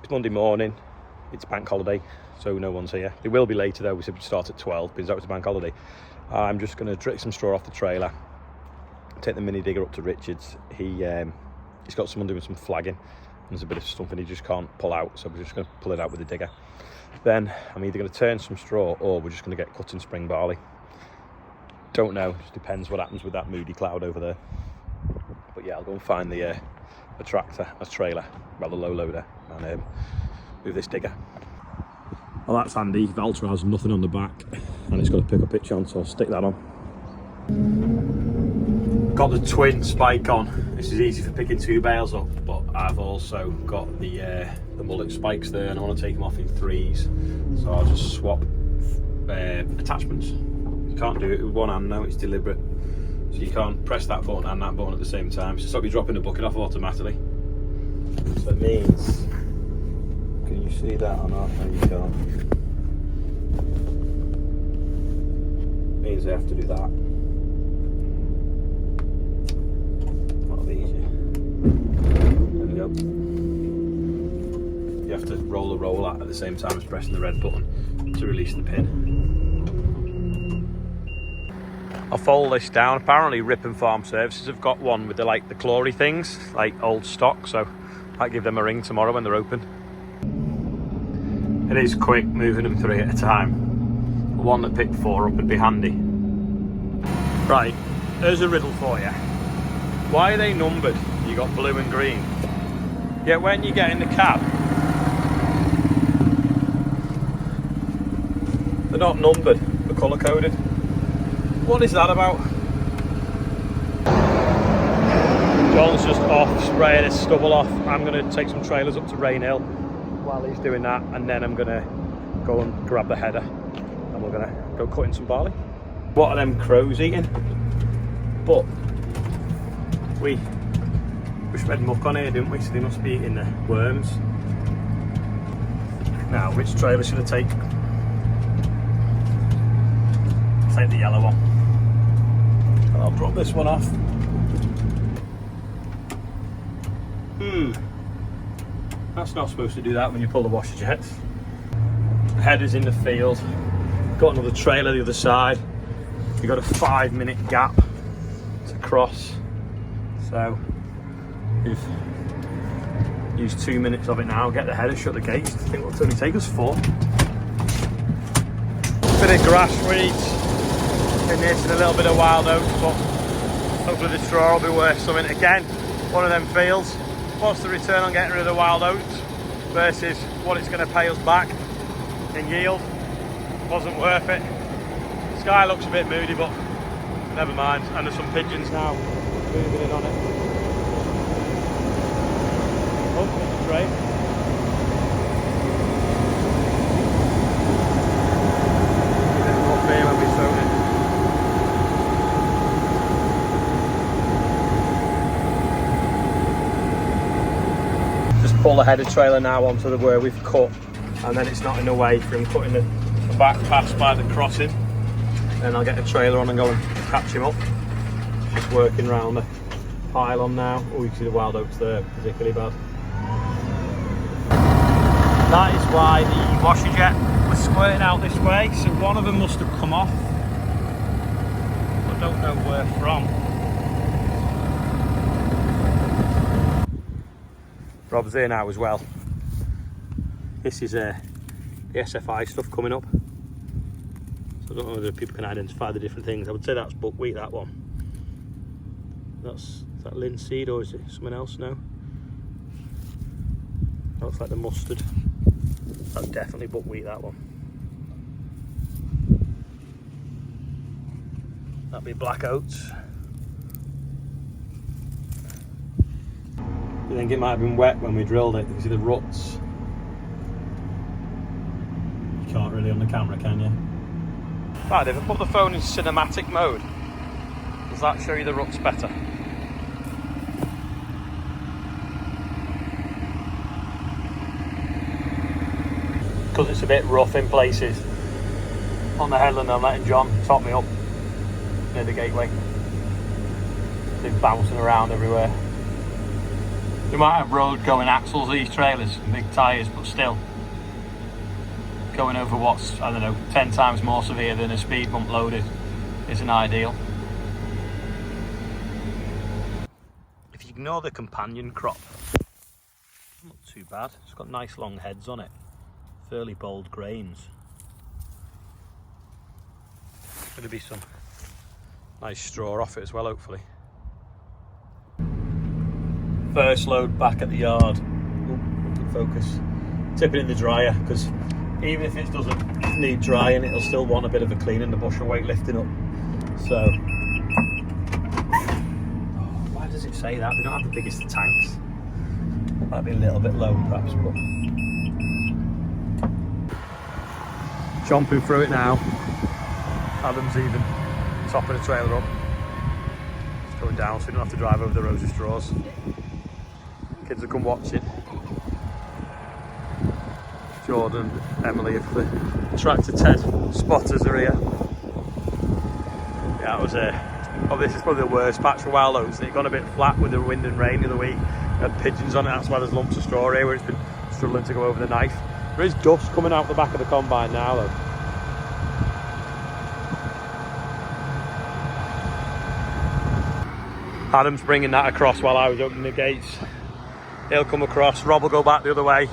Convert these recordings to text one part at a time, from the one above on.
It's Monday morning, it's bank holiday, so no one's here. They will be later though, we said we'd start at 12 because that was a bank holiday. I'm just going to drip some straw off the trailer, take the mini digger up to Richard's. He's got someone doing some flagging, and there's a bit of something he just can't pull out, so we're just going to pull it out with the digger. Then I'm either going to turn some straw or we're just going to get cutting spring barley. Don't know, just depends what happens with that moody cloud over there. But yeah, I'll go and find the trailer, rather low loader, and move this digger. Well, that's handy. Valtra has nothing on the back and it's got a pick-up hitch on, so I'll stick that on. Got the twin spike on. This is easy for picking 2 bales up, but I've also got the mullet spikes there and I want to take them off in 3s, so I'll just swap attachments. You can't do it with one hand now, it's deliberate. So you can't press that button and that button at the same time. So stop you dropping the bucket off automatically. So it means, can you see that or not? No, you can't. It means I have to do that. That'll be easier. There we go. You have to roll the roller at the same time as pressing the red button to release the pin. I'll fold this down. Apparently Ripon Farm Services have got one with the Clory things, like old stock, so I'll give them a ring tomorrow when they're open. It is quick moving them 3 at a time. The one that picked 4 up would be handy. Right, there's a riddle for you. Why are they numbered? You got blue and green. Yet when you get in the cab, they're not numbered, they're colour coded. What is that about? John's just off spraying his stubble off. I'm going to take some trailers up to Rain Hill while he's doing that, and then I'm going to go and grab the header and we're going to go cutting some barley. What are them crows eating? But we spread muck on here, didn't we? So they must be eating the worms. Now, which trailer should I take? Take the yellow one. I'll drop this one off. That's not supposed to do that when you pull the washer jets. The header's in the field. Got another trailer the other side. You've got a 5-minute gap to cross. So we've used 2 minutes of it now. Get the header, shut the gates. I think it'll only take us 4. Bit of grass weeds in this and a little bit of wild oats, but hopefully the straw will be worth something. Again, one of them fields. What's the return on getting rid of the wild oats versus what it's going to pay us back in yield? Wasn't worth it. Sky looks a bit moody, but never mind. And there's some pigeons now moving in on it. Oh, there's a tray. When we sown it. Just pull the header trailer now onto where we've cut, and then it's not in the way from cutting the back pass by the crossing. Then I'll get a trailer on and go and catch him up. Just working around the pylon now. Oh, you can see the wild oats there, particularly bad. That is why the washer jet was squirting out this way, so one of them must have come off. I don't know where from. Rob's here now as well. This is the SFI stuff coming up. So I don't know whether people can identify the different things. I would say that's buckwheat, that one. Is that linseed or is it something else now? That looks like the mustard. That's definitely buckwheat, that one. That'd be black oats. I think it might have been wet when we drilled it. You can see the ruts. You can't really on the camera, can you? Right, if I put the phone in cinematic mode, does that show you the ruts better? Because it's a bit rough in places on the headland, I'm letting John top me up near the gateway. They're bouncing around everywhere. They might have road going axles, these trailers, and big tyres, but still going over what's, I don't know, 10 times more severe than a speed bump loaded isn't ideal. If you ignore the companion crop, not too bad. It's got nice long heads on it, fairly bold grains. Going to be some nice straw off it as well, hopefully. First load back at the yard. Focus. Tip it in the dryer, because even if it doesn't need drying, it'll still want a bit of a clean and the bushel weight lifting up. So, why does it say that? They don't have the biggest tanks. Might be a little bit low perhaps, but chomping through it now. Adam's even topping the trailer up. It's going down so you don't have to drive over the rows of straws. Kids will come watching. Jordan, Emily, if the Tractor Ted spotters are here. Yeah, it was this is probably the worst patch for wild oats. It got a bit flat with the wind and rain the other week. It had pigeons on it, that's why there's lumps of straw here where it's been struggling to go over the knife. There is dust coming out the back of the combine now though. Adam's bringing that across while I was opening the gates. He'll come across, Rob will go back the other way.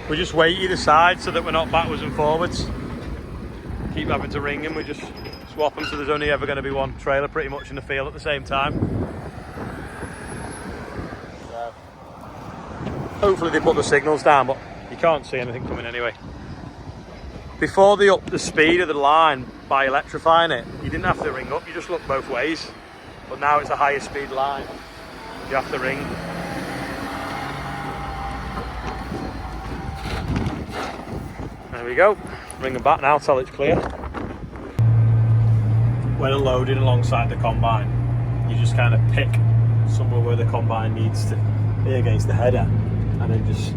We just wait either side so that we're not backwards and forwards. Keep having to ring him, we just swap them so there's only ever going to be one trailer pretty much in the field at the same time. So, hopefully they put the signals down, but you can't see anything coming anyway. Before they upped the speed of the line by electrifying it, you didn't have to ring up, you just looked both ways. But now it's a higher speed line, you have to ring. There we go, ring them back now, tell it's clear. When unloading alongside the combine, you just kind of pick somewhere where the combine needs to be against the header, and then just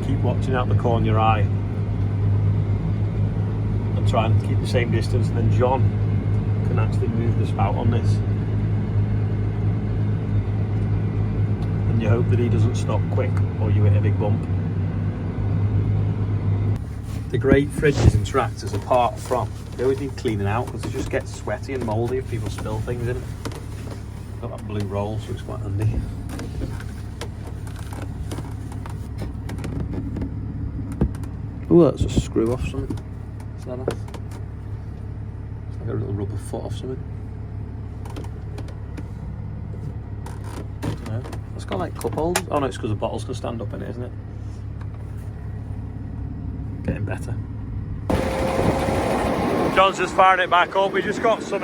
keep watching out the corner of your eye and try and keep the same distance, and then John can actually move the spout on this. And you hope that he doesn't stop quick or you hit a big bump. The great fridges and tractors, apart from, they always need cleaning out because they just get sweaty and mouldy if people spill things in it. Got that blue roll, so it's quite handy. Oh, that's a screw off something. Is that off? It's like a little rubber foot off something. I don't know. It's got like cup holders. Oh no, it's because the bottles can stand up in it, isn't it? Getting better. John's just firing it back up. We just got some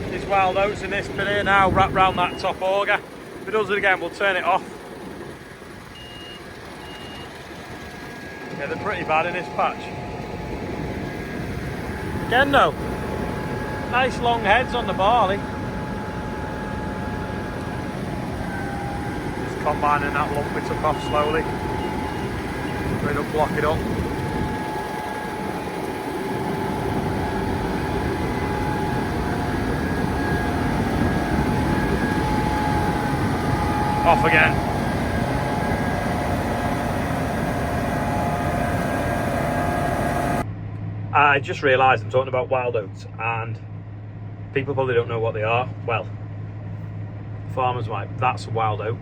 these wild oats in this bit here now, wrapped round that top auger. If it does it again, we'll turn it off. Yeah, they're pretty bad in this patch. Again though, nice long heads on the barley. Just combining that lump we took off slowly. Try to block it up. Off again. I just realised I'm talking about wild oats and people probably don't know what they are. Well, farmers might. That's a wild oat.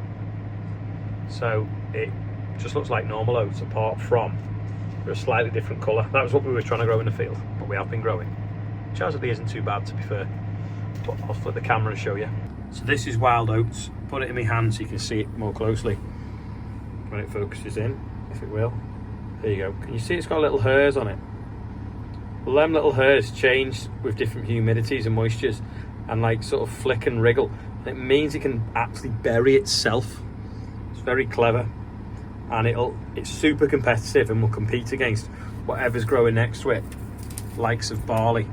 So it just looks like normal oats apart from they're a slightly different colour. That was what we were trying to grow in the field, but we have been growing. Which actually isn't too bad to be fair. But I'll flip the camera and show you. So this is wild oats. Put it in my hand so you can see it more closely when it focuses in, if it will. There you go. Can you see it's got little hairs on it? Well, them little hairs change with different humidities and moistures and like sort of flick and wriggle. It means it can actually bury itself. It's very clever, and it's super competitive and will compete against whatever's growing next to it, likes of barley,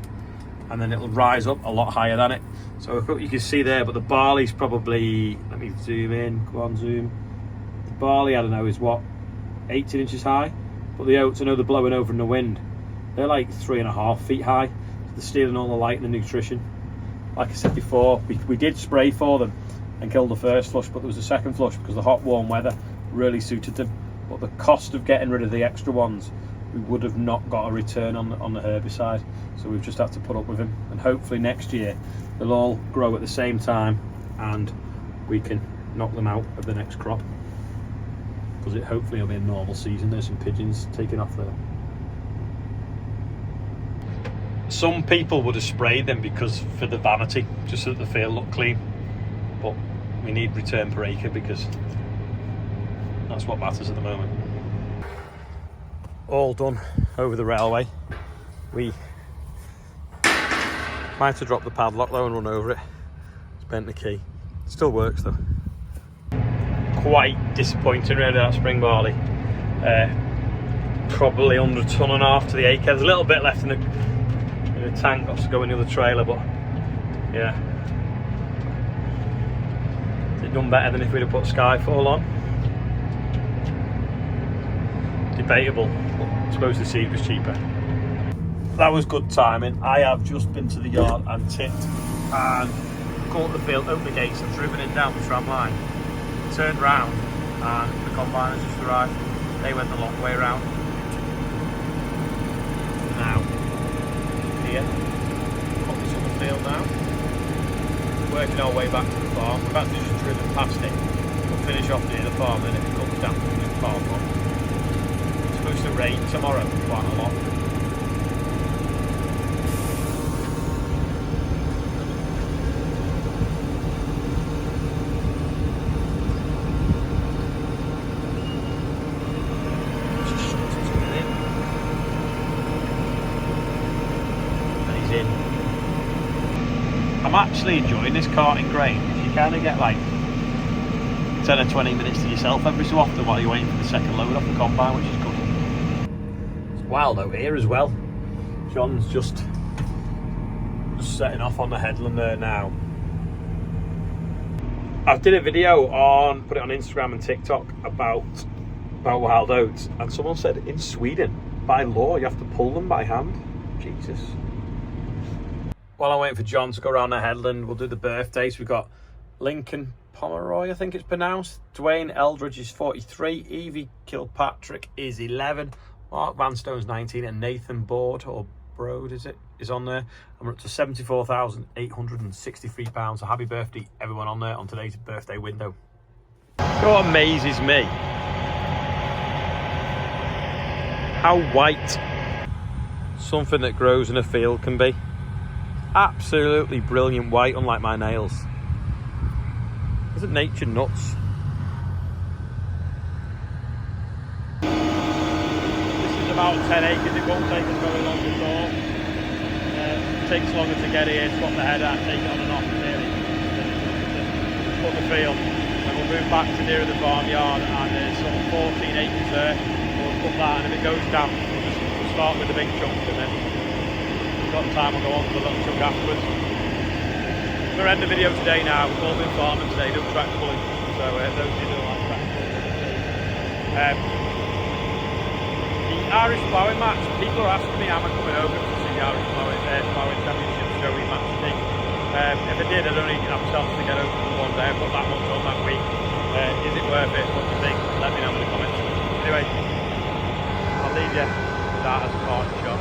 and then it'll rise up a lot higher than it. So you can see there, but the barley's probably, let me zoom in, go on zoom. The barley, I don't know, is what, 18 inches high? But the oats, I know they're blowing over in the wind. They're like 3.5 feet high. So they're stealing all the light and the nutrition. Like I said before, we did spray for them, and killed the first flush, but there was a second flush because the hot warm weather really suited them. But the cost of getting rid of the extra ones, we would have not got a return on the herbicide, so we've just had to put up with them, and hopefully next year they'll all grow at the same time and we can knock them out of the next crop, because it hopefully will be a normal season. There's some pigeons taking off there. Some people would have sprayed them because for the vanity, just so that the field looked clean, but we need return per acre because that's what matters at the moment. All done over the railway. We might have dropped the padlock though and run over it. It's bent the key. It still works though. Quite disappointing really, that spring barley. Probably under a tonne and a half to the acre. There's a little bit left in the tank, got to go in the other trailer, but yeah. It's done better than if we'd have put Skyfall on. Debatable, but I suppose the seed was cheaper. That was good timing. I have just been to the yard and tipped and caught the field, opened the gates and driven it down the tram line. Turned round and the combiners just arrived. They went the long way around. Now, here, got this on the field now. Working our way back to the farm. We've actually just driven past it. We'll finish off near the farm and if it comes down, we'll just park on. It's supposed to rain tomorrow quite a lot. I'm actually enjoying this carting grain. You kind of get like 10 or 20 minutes to yourself every so often while you're waiting for the second load off the combine, which is good. It's wild out here as well. John's just setting off on the headland there now. I did a video put it on Instagram and TikTok about wild oats, and someone said in Sweden, by law, you have to pull them by hand. Jesus. While I'm waiting for John to go around the headland, we'll do the birthdays. We've got Lincoln Pomeroy, I think it's pronounced. Dwayne Eldridge is 43. Evie Kilpatrick is 11. Mark Vanstone's 19. And Nathan Broad is on there. And we're up to £74,863. So happy birthday, everyone on there on today's birthday window. What amazes me, how white something that grows in a field can be. Absolutely brilliant white, unlike my nails. Isn't nature nuts? This is about 10 acres. It won't take us very long at all. It takes longer to get here, swap the header, take it on and off really. Put the field. And we'll move back to nearer the farmyard, and there's sort of 14 acres there. We'll put that, and if it goes down, we'll start with the big chunk, and then got time, we'll go on to the little chunk afterwards. We're going to end the video today now. We've all been farming today, no tractor pulling, so those of you don't like tractor pulling. The Irish ploughing match, people are asking me, am I coming over to see the Irish ploughing championship show match thing? If I did, I'd only have myself to get over for one day. I put that much on that week. Is it worth it? What do you think? Let me know in the comments. Anyway, I'll leave you with that as a party shot.